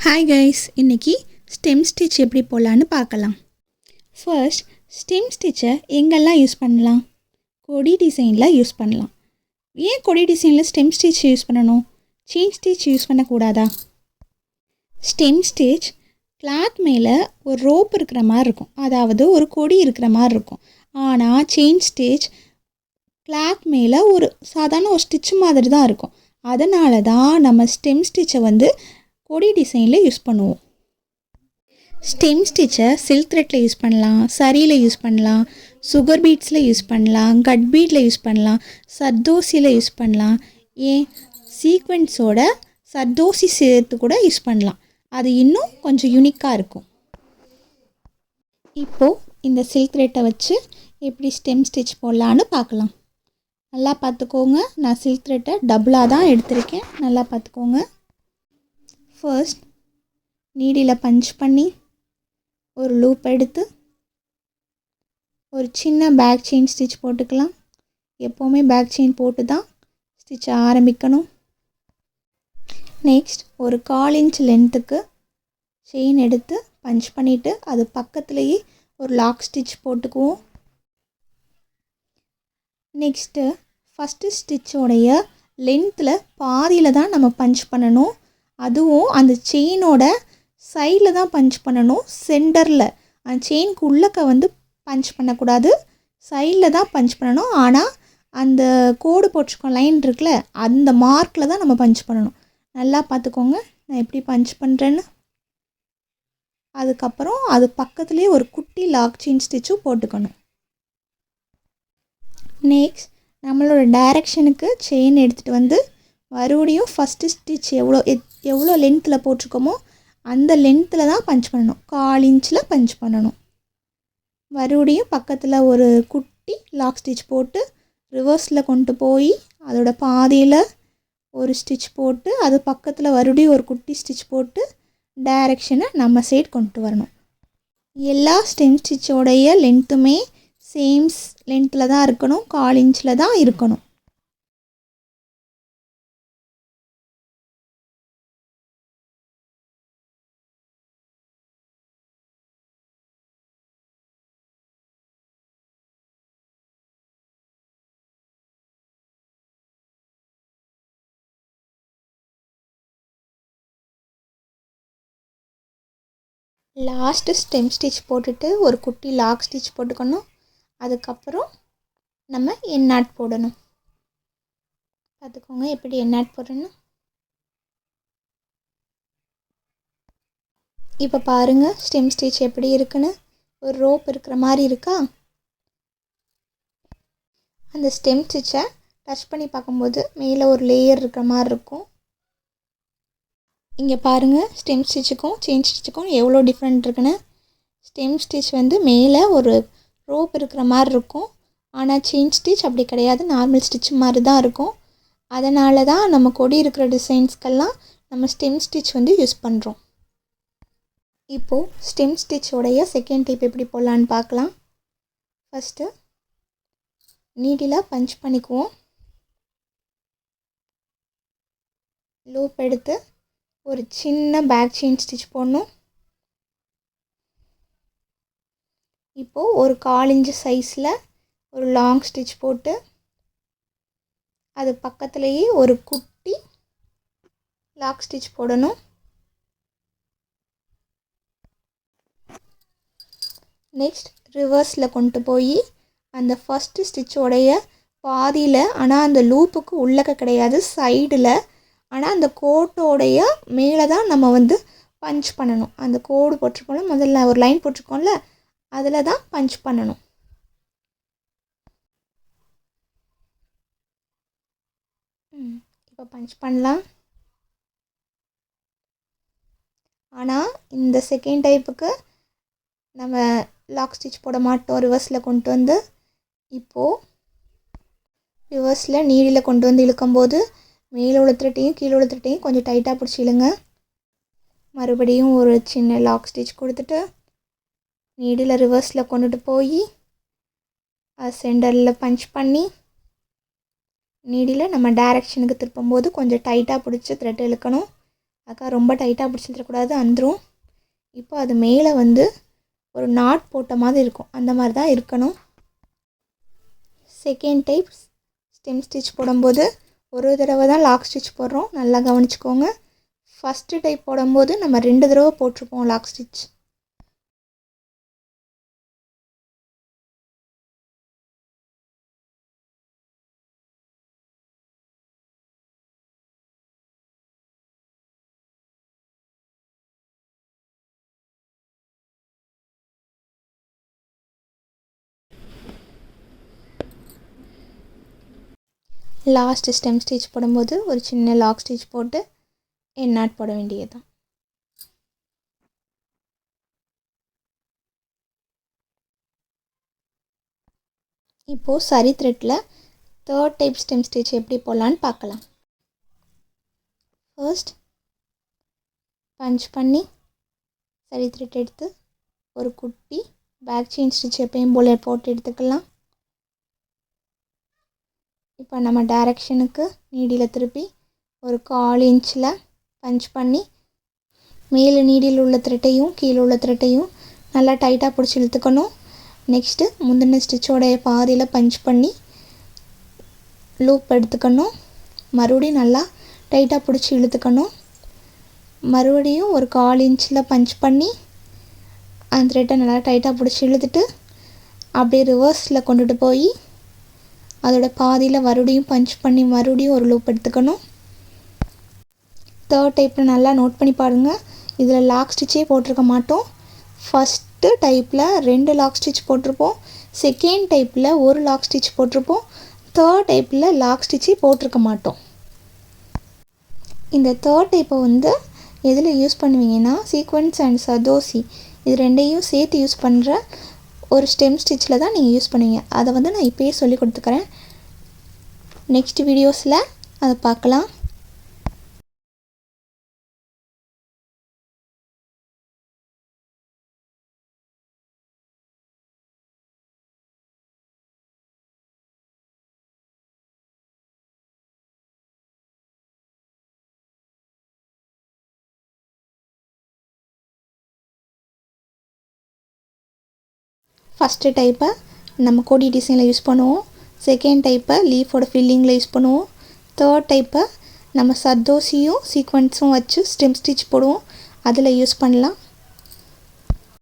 Hi guys, இன்றைக்கி stem stitch எப்படி போடலான்னு பார்க்கலாம். ஃபர்ஸ்ட் ஸ்டெம் ஸ்டிச்சை எங்கெல்லாம் யூஸ் பண்ணலாம்? கொடி டிசைனில் யூஸ் பண்ணலாம். ஏன் கொடி டிசைனில் ஸ்டெம் ஸ்டிச் யூஸ் பண்ணணும்? செயின் ஸ்டிச் யூஸ் பண்ணக்கூடாதா? ஸ்டெம் ஸ்டிச் கிளாத் மேலே ஒரு ரோப் இருக்கிற மாதிரி இருக்கும், அதாவது ஒரு கொடி இருக்கிற மாதிரி இருக்கும். ஆனால் செயின் ஸ்டிச் கிளாத் மேலே ஒரு சாதாரண ஒரு ஸ்டிச் மாதிரி தான் இருக்கும். அதனால தான் நம்ம ஸ்டெம் ஸ்டிச்சை கொடி டிசைனில் யூஸ் பண்ணுவோம். ஸ்டெம் ஸ்டிச்சை சில்க் த்ரெட்டில் யூஸ் பண்ணலாம், சரியில் யூஸ் பண்ணலாம், சுகர் பீட்ஸில் யூஸ் பண்ணலாம், கட் பீட்டில் யூஸ் பண்ணலாம், சர்தோசியில் யூஸ் பண்ணலாம், ஏன் சீக்வென்ஸோட சர்தோசி சேர்த்து கூட யூஸ் பண்ணலாம். அது இன்னும் கொஞ்சம் யூனிக்காக இருக்கும். இப்போது இந்த சில்க் த்ரெட்டை வச்சு எப்படி ஸ்டெம் ஸ்டிச் போடலான்னு பார்க்கலாம். நல்லா பார்த்துக்கோங்க, நான் சில்க் த்ரெட்டை டபுளாக தான் எடுத்திருக்கேன். நல்லா பார்த்துக்கோங்க. ஃபர்ஸ்ட் நீடியில் பஞ்ச் பண்ணி ஒரு லூப் எடுத்து ஒரு சின்ன பேக் செயின் ஸ்டிச் போட்டுக்கலாம். எப்போவுமே பேக் செயின் போட்டு தான் ஸ்டிச் ஆரம்பிக்கணும். நெக்ஸ்ட் ஒரு 1/4 இன்ச் லென்த்துக்கு செயின் எடுத்து பஞ்ச் பண்ணிவிட்டு அது பக்கத்துலேயே ஒரு லாக் ஸ்டிச் போட்டுக்குவோம். நெக்ஸ்ட்டு ஃபஸ்ட்டு ஸ்டிச்சோடைய லென்த்தில் பாதியில் தான் நம்ம பஞ்ச் பண்ணணும். அதுவும் அந்த செயினோட சைடில் தான் பஞ்ச் பண்ணணும், சென்டரில். அந்த செயினுக்கு உள்ளக்க பஞ்ச் பண்ணக்கூடாது, சைடில் தான் பஞ்ச் பண்ணணும். ஆனால் அந்த கோடு போட்டிருக்கோம் லைன் இருக்குல்ல, அந்த மார்க்கில் தான் நம்ம பஞ்ச் பண்ணணும். நல்லா பார்த்துக்கோங்க நான் எப்படி பஞ்ச் பண்ணுறேன்னு. அதுக்கப்புறம் அது பக்கத்துலேயே ஒரு குட்டி லாக் செயின் ஸ்டிச்சும் போட்டுக்கணும். நெக்ஸ்ட் நம்மளோட டைரெக்ஷனுக்கு செயின் எடுத்துகிட்டு மறுபடியும் ஃபஸ்ட்டு ஸ்டிச் எவ்வளோ லென்த்தில் போட்டிருக்கோமோ அந்த லென்த்தில் தான் பஞ்ச் பண்ணணும். 1/4 இன்ச்சில் பஞ்ச் பண்ணணும். மறுபடியும் பக்கத்தில் ஒரு குட்டி லாக் ஸ்டிச் போட்டு ரிவர்ஸில் கொண்டு போய் அதோட பாதியில் ஒரு ஸ்டிச் போட்டு அது பக்கத்தில் மறுபடியும் ஒரு குட்டி ஸ்டிச் போட்டு டைரெக்ஷனை நம்ம சைடு கொண்டு வரணும். எல்லா ஸ்டெம் ஸ்டிச்சோடைய லென்த்துமே சேம் லென்த்தில் தான் இருக்கணும், 1/4 இன்ச்சில் தான் இருக்கணும். லாஸ்ட்டு ஸ்டெம் ஸ்டிச் போட்டுட்டு ஒரு குட்டி லாக் ஸ்டிச் போட்டுக்கணும். அதுக்கப்புறம் நம்ம எண்ணாட் போடணும். பார்த்துக்கோங்க எப்படி எண்ணாட் போடணும். இப்போ பாருங்கள் ஸ்டெம் ஸ்டிச் எப்படி இருக்குன்னு. ஒரு ரோப் இருக்கிற மாதிரி இருக்கா? அந்த ஸ்டெம் ஸ்டிச்சை டச் பண்ணி பார்க்கும்போது மேலே ஒரு லேயர் இருக்கிற மாதிரி இருக்கும். இங்கே பாருங்கள் ஸ்டெம் ஸ்டிச்சுக்கும் செயின் ஸ்டிச்சுக்கும் எவ்வளோ டிஃப்ரெண்ட் இருக்குன்னு. ஸ்டெம் ஸ்டிச் மேலே ஒரு ரோப் இருக்கிற மாதிரி இருக்கும், ஆனால் செயின் ஸ்டிச் அப்படி கிடையாது, நார்மல் ஸ்டிச் மாதிரி தான் இருக்கும். அதனால தான் நம்ம கொடி இருக்கிற டிசைன்ஸ்க்கெல்லாம் நம்ம ஸ்டெம் ஸ்டிச் யூஸ் பண்ணுறோம். இப்போது ஸ்டெம் ஸ்டிச்சோடைய செகண்ட் டைப் எப்படி போடலான்னு பார்க்கலாம். ஃபஸ்ட்டு நீடில் பஞ்ச் பண்ணிக்குவோம். லூப் எடுத்து ஒரு சின்ன பேக் செயின் ஸ்டிச் போடணும். இப்போது ஒரு 1/4 இன்ச் சைஸில் ஒரு லாங் ஸ்டிச் போட்டு அது பக்கத்துலேயே ஒரு குட்டி லாக் ஸ்டிச் போடணும். நெக்ஸ்ட் ரிவர்ஸில் கொண்டு போய் அந்த ஃபஸ்ட்டு ஸ்டிச்சோடைய பாதியில், ஆனால் அந்த லூப்புக்கு உள்ளக்க கிடையாது, சைடில், ஆனால் அந்த கோட்டோடைய மேலே தான் நம்ம பஞ்ச் பண்ணணும். அந்த கோடு போட்டிருக்கோம்ல, முதல்ல ஒரு லைன் போட்டிருக்கோம்ல, அதில் தான் பஞ்ச் பண்ணணும். இப்போ பஞ்ச் பண்ணலாம். ஆனால் இந்த செகண்ட் டைப்புக்கு நம்ம லாக் ஸ்டிச் போட மாட்டோம். ரிவர்ஸில் கொண்டு இப்போது ரிவர்ஸில் நீடில் கொண்டு இழுக்கும்போது மேலே உள்ள த்ரெட்டையும் கீழே உள்ள த்ரெட்டையும் கொஞ்சம் டைட்டாக பிடிச்சி இழுங்க. மறுபடியும் ஒரு சின்ன லாக் ஸ்டிச் கொடுத்துட்டு நீடில் ரிவர்ஸில் கொண்டுட்டு போய் அது சென்டரில் பஞ்ச் பண்ணி நீடில் நம்ம டைரெக்ஷனுக்கு திருப்பும்போது கொஞ்சம் டைட்டாக பிடிச்சி த்ரெட் இழுக்கணும். அக்கா ரொம்ப டைட்டாக பிடிச்சிடக்கூடாது, அந்துரும். இப்போ அது மேலே வந்து ஒரு நாட் போட்ட மாதிரி இருக்கும், அந்த மாதிரி தான் இருக்கணும். செகண்ட் டைப் ஸ்டெம் ஸ்டிச் போடும்போது ஒரு தடவை தான் லாக் ஸ்டிச் போடுறோம், நல்லா கவனிச்சுக்கோங்க. ஃபஸ்ட்டு டைப் போடும்போது நம்ம 2 தடவை போட்டிருப்போம் lock stitch. Last stem stitch போடும்போது ஒரு சின்ன லாக் ஸ்டிச் போட்டு எண்ட் நாட் போட வேண்டியது தான். இப்போது சரி த்ரெட்டில் தேர்ட் டைப் ஸ்டெம் ஸ்டிச் எப்படி போடலான்னு பார்க்கலாம். ஃபர்ஸ்ட் பஞ்ச் பண்ணி சரி த்ரெட் எடுத்து ஒரு குட்டி பேக் செயின் ஸ்டிச் எப்பயும் போல் போட்டு எடுத்துக்கலாம். இப்போ நம்ம டைரக்ஷனுக்கு நீடியில் திருப்பி ஒரு 1/4 இன்ச்சில் பஞ்ச் பண்ணி மேலே நீடியில் உள்ள த்ரெட்டையும் கீழே உள்ள த்ரெட்டையும் நல்லா டைட்டாக பிடிச்சி இழுத்துக்கணும். நெக்ஸ்ட்டு முந்தின ஸ்டிச்சோடைய பாதியில் பஞ்ச் பண்ணி லூப் எடுத்துக்கணும். மறுபடியும் நல்லா டைட்டாக பிடிச்சி இழுத்துக்கணும். மறுபடியும் ஒரு 1/4 இன்ச்சில் பஞ்ச் பண்ணி அந்த த்ரெட்டை நல்லா டைட்டாக பிடிச்சி இழுத்துட்டு அப்படியே ரிவர்ஸில் கொண்டுட்டு போய் அதோட பாதியில் மறுபடியும் பஞ்ச் பண்ணி மறுபடியும் ஒரு லூப் எடுத்துக்கணும். தேர்ட் டைப்பில் நல்லா நோட் பண்ணி பாருங்கள், இதில் லாக் ஸ்டிச்சே போட்டிருக்க மாட்டோம். ஃபஸ்ட்டு டைப்பில் 2 லாக் ஸ்டிச் போட்டிருப்போம், செகண்ட் டைப்பில் ஒரு லாக் ஸ்டிச் போட்டிருப்போம், தேர்ட் டைப்பில் லாக் ஸ்டிச்சே போட்டிருக்க மாட்டோம். இந்த தேர்ட் டைப்பை வந்து எதில் யூஸ் பண்ணுவீங்கன்னா சீக்வென்ஸ் அண்ட் சதோசி இது ரெண்டையும் சேர்த்து யூஸ் பண்ணுற ஒரு ஸ்டெம் ஸ்டிச்சில் தான் நீங்கள் யூஸ் பண்ணுவீங்க. அதை வந்து நான் இப்போயே சொல்லி கொடுத்துக்கிறேன். நெக்ஸ்ட் வீடியோஸில் அதை பார்க்கலாம். ஃபஸ்ட்டு டைப்பை நம்ம கொடி டிசைனில் யூஸ் பண்ணுவோம், செகண்ட் டைப்பை லீஃபோட ஃபில்லிங்கில் யூஸ் பண்ணுவோம், தேர்ட் டைப்பை நம்ம சர்தோசியும் சீக்வென்ஸும் வச்சு ஸ்டெம் ஸ்டிச் போடுவோம், அதில் யூஸ் பண்ணலாம்.